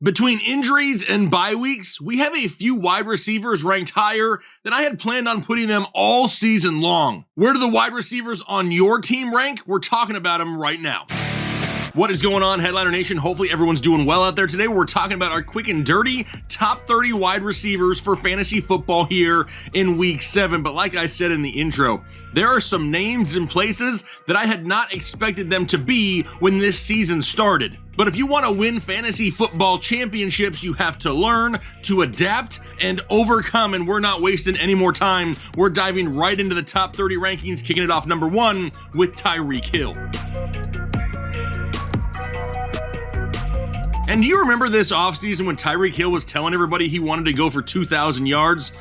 Between injuries and bye weeks, we have a few wide receivers ranked higher than I had planned on putting them all season long. Where do the wide receivers on your team rank? We're talking about them right now. What is going on, Headliner Nation? Hopefully everyone's doing well out there today. We're talking about our quick and dirty top 30 wide receivers for fantasy football here in week 7. But like I said in the intro, there are some names and places that I had not expected them to be when this season started. But if you want to win fantasy football championships, you have to learn to adapt and overcome, and we're not wasting any more time. We're diving right into the top 30 rankings, kicking it off number 1 with Tyreek Hill. And do you remember this offseason when Tyreek Hill was telling everybody he wanted to go for 2,000 yards?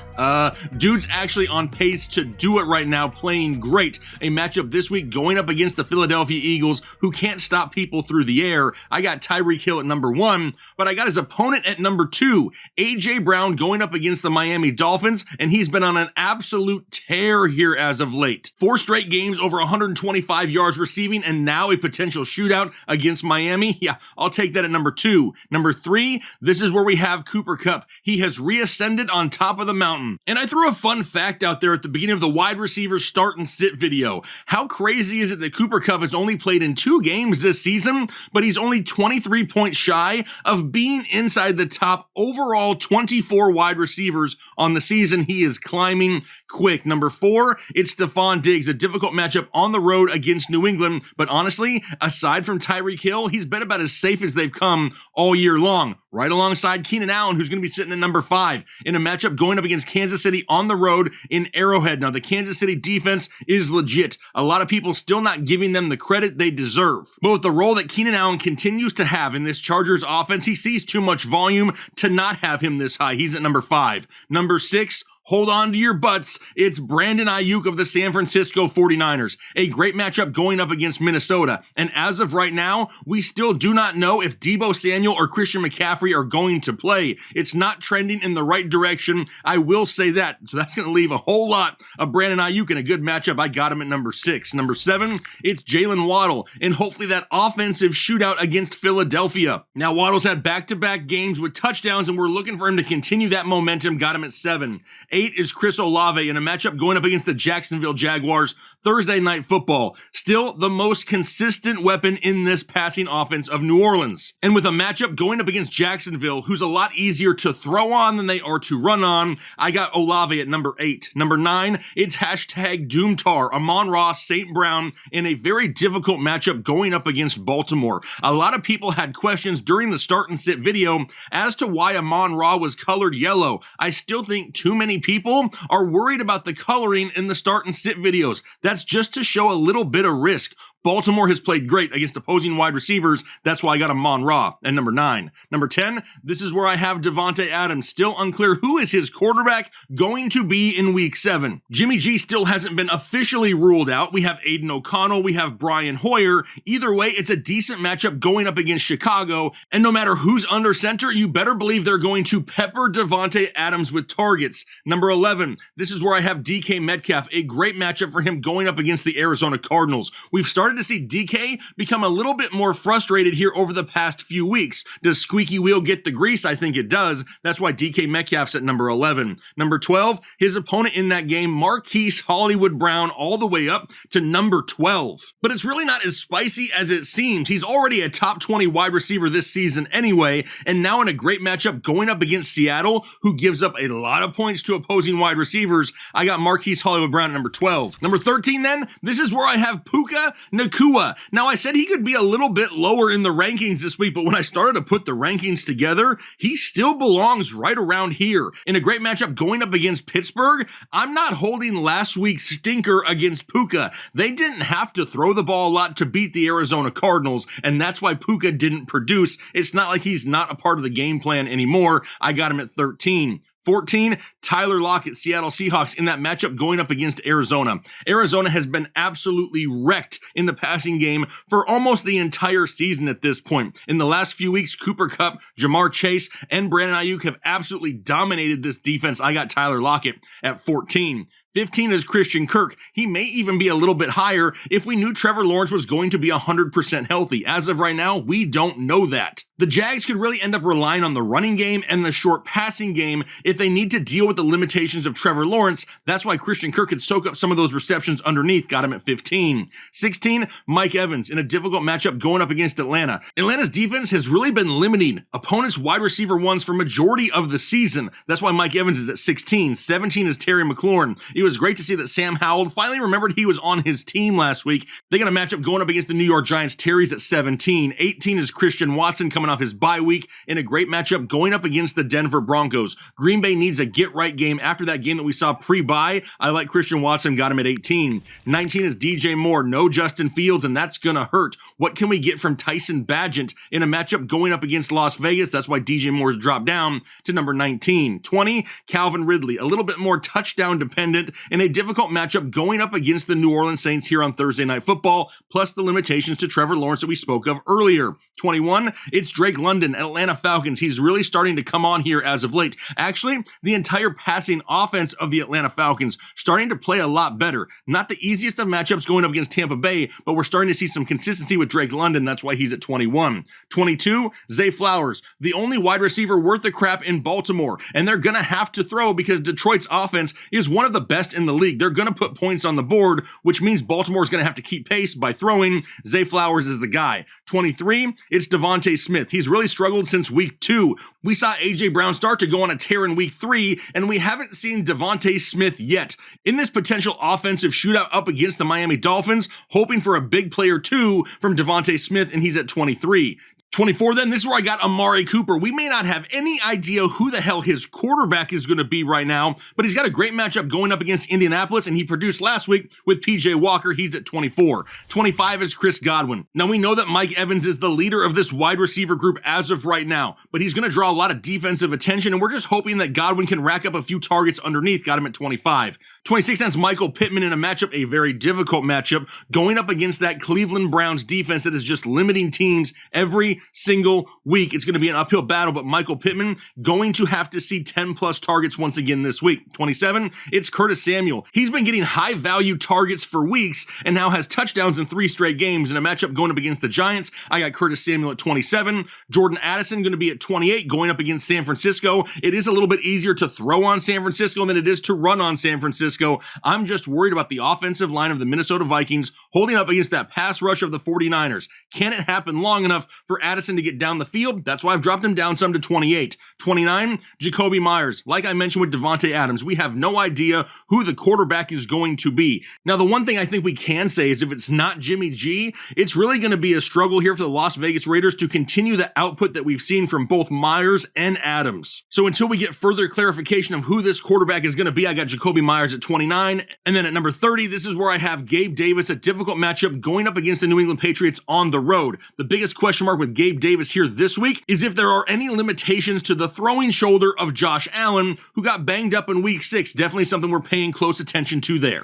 Dude's actually on pace to do it right now, playing great. A matchup this week going up against the Philadelphia Eagles, who can't stop people through the air. I got Tyreek Hill at number 1, but I got his opponent at number 2, A.J. Brown, going up against the Miami Dolphins, and he's been on an absolute tear here as of late. 4 straight games over 125 yards receiving, and now a potential shootout against Miami. Yeah, I'll take that at number 2. Number 3, this is where we have Cooper Kupp. He has reascended on top of the mountain. And I threw a fun fact out there at the beginning of the wide receivers start and sit video. How crazy is it that Cooper Kupp has only played in 2 games this season, but he's only 23 points shy of being inside the top overall 24 wide receivers on the season. He is climbing quick. Number 4, it's Stefon Diggs, a difficult matchup on the road against New England. But honestly, aside from Tyreek Hill, he's been about as safe as they've come all year long, right alongside Keenan Allen, who's going to be sitting at number 5 in a matchup going up against Kansas City on the road in Arrowhead. Now, the Kansas City defense is legit. A lot of people still not giving them the credit they deserve. But with the role that Keenan Allen continues to have in this Chargers offense, he sees too much volume to not have him this high. He's at number 5. Number 6, hold on to your butts. It's Brandon Ayuk of the San Francisco 49ers. A great matchup going up against Minnesota. And as of right now, we still do not know if Deebo Samuel or Christian McCaffrey are going to play. It's not trending in the right direction. I will say that. So that's going to leave a whole lot of Brandon Ayuk in a good matchup. I got him at number 6. Number 7, it's Jalen Waddle. And hopefully that offensive shootout against Philadelphia. Now, Waddle's had back-to-back games with touchdowns, and we're looking for him to continue that momentum. Got him at 7. 8 is Chris Olave in a matchup going up against the Jacksonville Jaguars Thursday Night Football. Still the most consistent weapon in this passing offense of New Orleans. And with a matchup going up against Jacksonville, who's a lot easier to throw on than they are to run on, I got Olave at number 8. Number 9, it's hashtag Doomtar, Amon-Ra St. Brown in a very difficult matchup going up against Baltimore. A lot of people had questions during the start and sit video as to why Amon-Ra was colored yellow. I still think too many people are worried about the coloring in the start and sit videos. That's just to show a little bit of risk. Baltimore has played great against opposing wide receivers. That's why I got Amon-Ra at number 9. Number 10, this is where I have Davante Adams. Still unclear who is his quarterback going to be in week 7. Jimmy G still hasn't been officially ruled out. We have Aiden O'Connell. We have Brian Hoyer. Either way, it's a decent matchup going up against Chicago. And no matter who's under center, you better believe they're going to pepper Davante Adams with targets. Number 11, this is where I have DK Metcalf. A great matchup for him going up against the Arizona Cardinals. We've started to see DK become a little bit more frustrated here over the past few weeks. Does squeaky wheel get the grease? I think it does. That's why DK Metcalf's at number 11. Number 12, his opponent in that game, Marquise Hollywood Brown, all the way up to number 12. But it's really not as spicy as it seems. He's already a top 20 wide receiver this season anyway, and now in a great matchup going up against Seattle, who gives up a lot of points to opposing wide receivers. I got Marquise Hollywood Brown at number 12. Number 13 then, this is where I have Puka Nacua. Now, I said he could be a little bit lower in the rankings this week, but when I started to put the rankings together, he still belongs right around here. In a great matchup going up against Pittsburgh, I'm not holding last week's stinker against Puka. They didn't have to throw the ball a lot to beat the Arizona Cardinals, and that's why Puka didn't produce. It's not like he's not a part of the game plan anymore. I got him at 13. 14, Tyler Lockett, Seattle Seahawks, in that matchup going up against Arizona. Arizona has been absolutely wrecked in the passing game for almost the entire season at this point. In the last few weeks, Cooper Kupp, Jamar Chase, and Brandon Ayuk have absolutely dominated this defense. I got Tyler Lockett at 14. 15 is Christian Kirk. He may even be a little bit higher if we knew Trevor Lawrence was going to be 100% healthy. As of right now, we don't know that. The Jags could really end up relying on the running game and the short passing game if they need to deal with the limitations of Trevor Lawrence. That's why Christian Kirk could soak up some of those receptions underneath, got him at 15. 16, Mike Evans in a difficult matchup going up against Atlanta. Atlanta's defense has really been limiting opponents' wide receiver ones for majority of the season. That's why Mike Evans is at 16. 17 is Terry McLaurin. It was great to see that Sam Howell finally remembered he was on his team last week. They got a matchup going up against the New York Giants. Terry's at 17. 18 is Christian Watson coming off his bye week in a great matchup going up against the Denver Broncos. Green Bay needs a get-right game after that game that we saw pre-bye. I like Christian Watson, got him at 18. 19 is DJ Moore, no Justin Fields, and that's gonna hurt. What can we get from Tyson Bagent in a matchup going up against Las Vegas? That's why DJ Moore's dropped down to number 19. 20, Calvin Ridley, a little bit more touchdown dependent in a difficult matchup going up against the New Orleans Saints here on Thursday Night Football, plus the limitations to Trevor Lawrence that we spoke of earlier. 21, it's Drake London, Atlanta Falcons. He's really starting to come on here as of late. Actually, the entire passing offense of the Atlanta Falcons starting to play a lot better. Not the easiest of matchups going up against Tampa Bay, but we're starting to see some consistency with Drake London. That's why he's at 21. 22, Zay Flowers, the only wide receiver worth the crap in Baltimore, and they're going to have to throw because Detroit's offense is one of the best in the league. They're going to put points on the board, which means Baltimore's going to have to keep pace by throwing. Zay Flowers is the guy. 23, it's Devontae Smith. He's really struggled since week 2. We saw A.J. Brown start to go on a tear in week 3, and we haven't seen Devontae Smith yet. In this potential offensive shootout up against the Miami Dolphins, hoping for a big play or two from Devontae Smith, and he's at 23. 24 then, this is where I got Amari Cooper. We may not have any idea who the hell his quarterback is going to be right now, but he's got a great matchup going up against Indianapolis, and he produced last week with P.J. Walker. He's at 24. 25 is Chris Godwin. Now, we know that Mike Evans is the leader of this wide receiver group as of right now, but he's going to draw a lot of defensive attention, and we're just hoping that Godwin can rack up a few targets underneath. Got him at 25. 26 cents, Michael Pittman in a matchup, a very difficult matchup, going up against that Cleveland Browns defense that is just limiting teams every single week. It's going to be an uphill battle, but Michael Pittman going to have to see 10 plus targets once again this week. 27, it's Curtis Samuel. He's been getting high value targets for weeks and now has touchdowns in 3 straight games in a matchup going up against the Giants. I got Curtis Samuel at 27. Jordan Addison going to be at 28 going up against San Francisco. It is a little bit easier to throw on San Francisco than it is to run on San Francisco. I'm just worried about the offensive line of the Minnesota Vikings holding up against that pass rush of the 49ers. Can it happen long enough for Addison to get down the field? That's why I've dropped him down some to 28. 29, Jacoby Myers. Like I mentioned with Devontae Adams, we have no idea who the quarterback is going to be. Now, the one thing I think we can say is if it's not Jimmy G, it's really going to be a struggle here for the Las Vegas Raiders to continue the output that we've seen from both Myers and Adams. So until we get further clarification of who this quarterback is going to be, I got Jacoby Myers at 29. And then at number 30, this is where I have Gabe Davis, a difficult matchup going up against the New England Patriots on the road. The biggest question mark with Gabe Davis here this week is if there are any limitations to the throwing shoulder of Josh Allen, who got banged up in week 6. Definitely something we're paying close attention to there.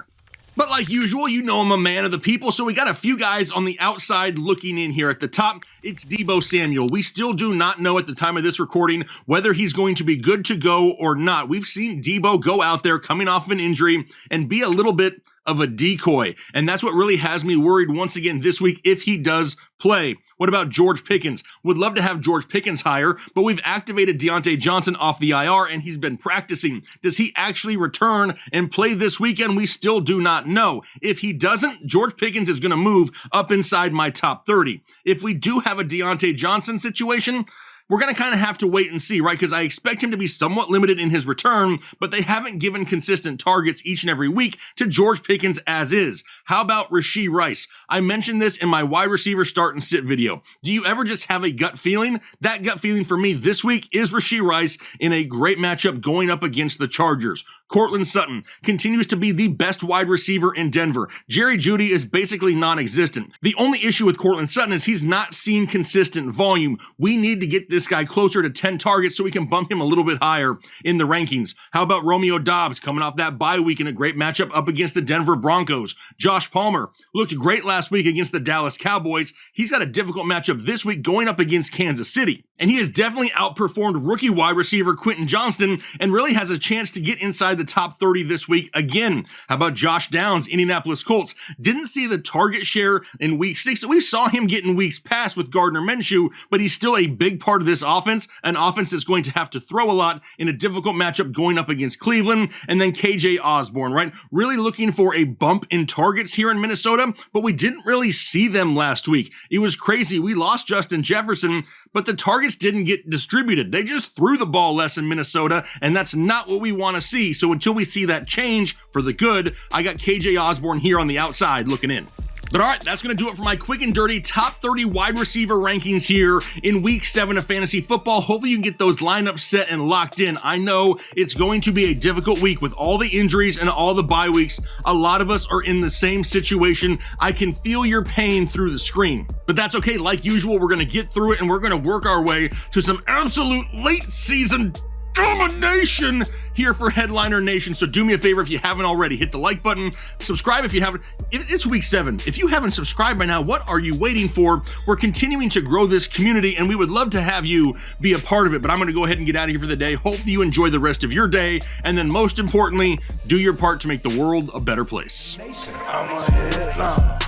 But like usual, you know I'm a man of the people, so we got a few guys on the outside looking in here. At the top, it's Deebo Samuel. We still do not know at the time of this recording whether he's going to be good to go or not. We've seen Deebo go out there coming off an injury and be a little bit of a decoy, and that's what really has me worried once again this week if he does play. What about George Pickens? Would love to have George Pickens higher, but we've activated Deontay Johnson off the IR and he's been practicing. Does he actually return and play this weekend? We still do not know. If he doesn't, George Pickens is going to move up inside my top 30. If we do have a Deontay Johnson situation, we're going to kind of have to wait and see, right? Because I expect him to be somewhat limited in his return, but they haven't given consistent targets each and every week to George Pickens as is. How about Rashee Rice? I mentioned this in my wide receiver start and sit video. Do you ever just have a gut feeling? That gut feeling for me this week is Rashee Rice in a great matchup going up against the Chargers. Courtland Sutton continues to be the best wide receiver in Denver. Jerry Jeudy is basically non-existent. The only issue with Courtland Sutton is he's not seen consistent volume. We need to get this this guy closer to 10 targets so we can bump him a little bit higher in the rankings. How about Romeo Doubs coming off that bye week in a great matchup up against the Denver Broncos? Josh Palmer looked great last week against the Dallas Cowboys. He's got a difficult matchup this week going up against Kansas City. And he has definitely outperformed rookie wide receiver Quentin Johnston and really has a chance to get inside the top 30 this week again. How about Josh Downs, Indianapolis Colts? Didn't see the target share in week 6. We saw him get in weeks past with Gardner Minshew, but he's still a big part of this offense, an offense that's going to have to throw a lot in a difficult matchup going up against Cleveland. And then KJ Osborne, right? Really looking for a bump in targets here in Minnesota, but we didn't really see them last week. It was crazy. We lost Justin Jefferson, but the targets didn't get distributed. They just threw the ball less in Minnesota, and that's not what we want to see. So until we see that change for the good, I got KJ Osborne here on the outside looking in. But all right, that's going to do it for my quick and dirty top 30 wide receiver rankings here in week 7 of fantasy football. Hopefully you can get those lineups set and locked in. I know it's going to be a difficult week with all the injuries and all the bye weeks. A lot of us are in the same situation. I can feel your pain through the screen, but that's okay. Like usual, we're going to get through it and we're going to work our way to some absolute late season domination here for Headliner Nation. So do me a favor, if you haven't already, hit the like button, subscribe if you haven't. It's week 7. If you haven't subscribed by now, what are you waiting for? We're continuing to grow this community and we would love to have you be a part of it, but I'm going to go ahead and get out of here for the day. Hopefully you enjoy the rest of your day, and then most importantly, do your part to make the world a better place. I'm a headliner.